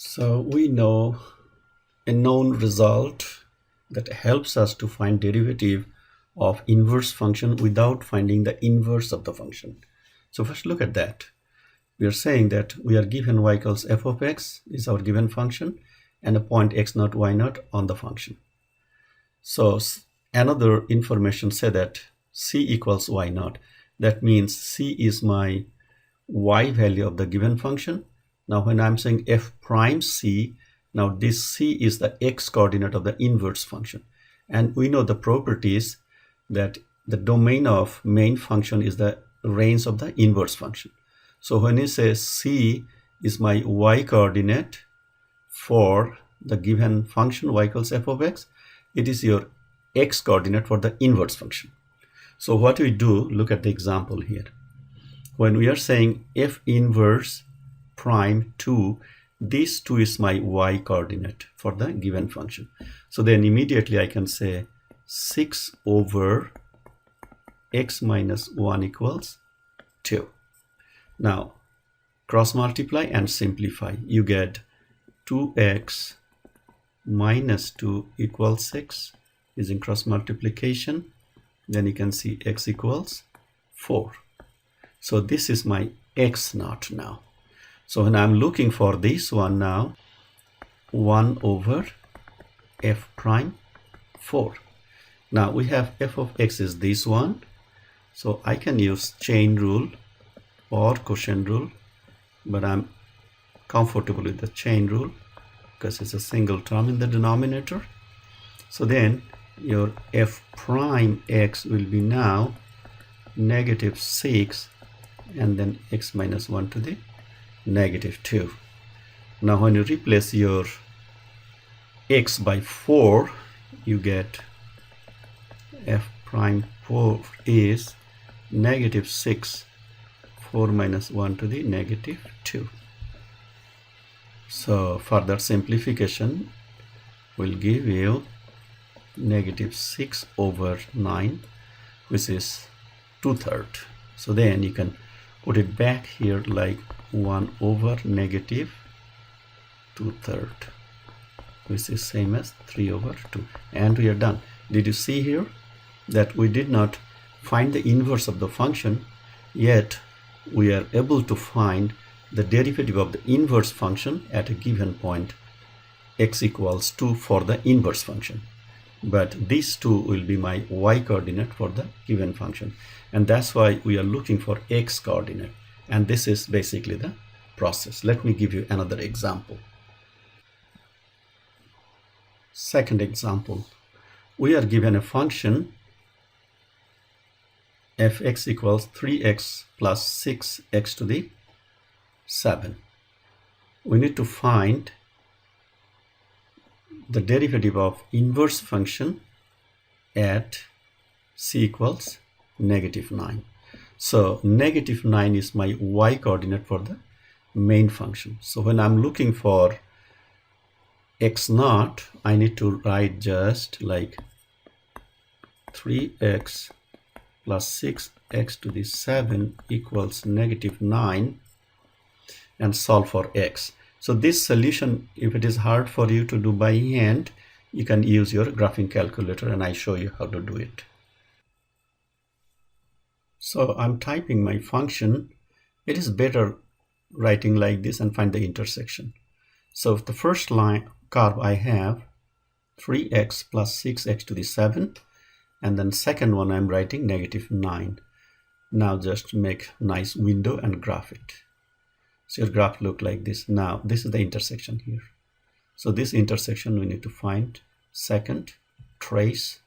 So we know a known result that helps us to find derivative of inverse function without finding the inverse of the function. So first look at that. We are saying that we are given y equals f of x is our given function and a point x naught y naught on the function. So another information say that c equals y naught. That means c is my y value of the given function. Now when I'm saying f prime c, now this c is the x coordinate of the inverse function. And we know the properties that the domain of main function is the range of the inverse function. So when you say c is my y coordinate for the given function y equals f of x, it is your x coordinate for the inverse function. So what we do, look at the example here. When we are saying f inverse prime 2, this 2 is my y coordinate for the given function. So then immediately I can say 6 over x minus 1 equals 2. Now cross multiply and simplify. You get 2x minus 2 equals 6 using cross multiplication. Then you can see x equals 4. So this is my x naught now. So when I'm looking for this one now, 1 over f prime 4. Now we have f of x is this one. So I can use chain rule or quotient rule, but I'm comfortable with the chain rule because it's a single term in the denominator. So then your f prime x will be now negative 6 and then x minus 1 to the negative 2. Now when you replace your x by 4, you get f prime 4 is negative 6, 4 minus 1 to the negative 2. So further simplification will give you negative 6 over 9, which is 2/3. So then you can put it back here like 1 over negative 2/3, which is same as 3 over 2. And we are done. Did you see here that we did not find the inverse of the function, yet we are able to find the derivative of the inverse function at a given point x equals 2 for the inverse function. But these two will be my y coordinate for the given function. And that's why we are looking for x coordinate. And this is basically the process. Let me give you another example. Second example, we are given a function fx equals 3x plus 6x to the 7. We need to find the derivative of inverse function at c equals negative 9. So negative 9 is my y coordinate for the main function. So when I'm looking for x naught, I need to write just like 3x plus 6x to the 7 equals negative 9 and solve for x. So this solution, if it is hard for you to do by hand, you can use your graphing calculator and I show you how to do it. So I'm typing my function. It is better writing like this and find the intersection. So the first line curve I have 3x plus 6x to the 7, and then second one I'm writing negative 9. Now just make nice window and graph it. So your graph look like this. Now this is the intersection here. So this intersection we need to find. Second, trace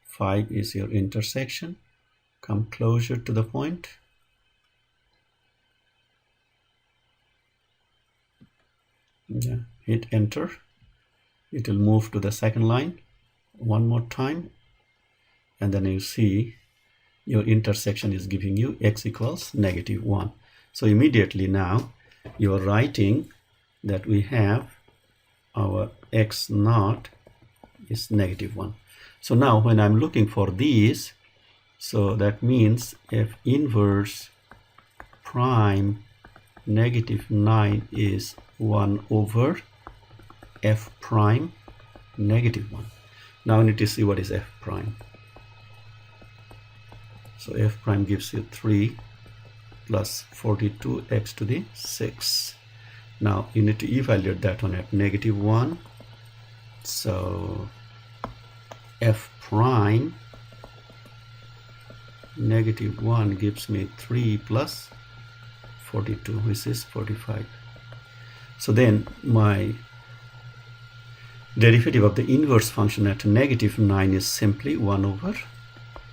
5 is your intersection. Come closer to the point. Yeah, hit enter. It will move to the second line one more time, and then you see your intersection is giving you x equals negative 1. So immediately now you are writing that we have our x naught is negative 1. So now when I'm looking for these, so that means f inverse prime negative 9 is 1 over f prime negative 1. Now we need to see what is f prime. So f prime gives you 3 plus 42x to the 6. Now you need to evaluate that one at negative 1. So f prime negative 1 gives me 3 plus 42, which is 45. So then my derivative of the inverse function at negative 9 is simply 1 over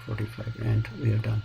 45, and we are done.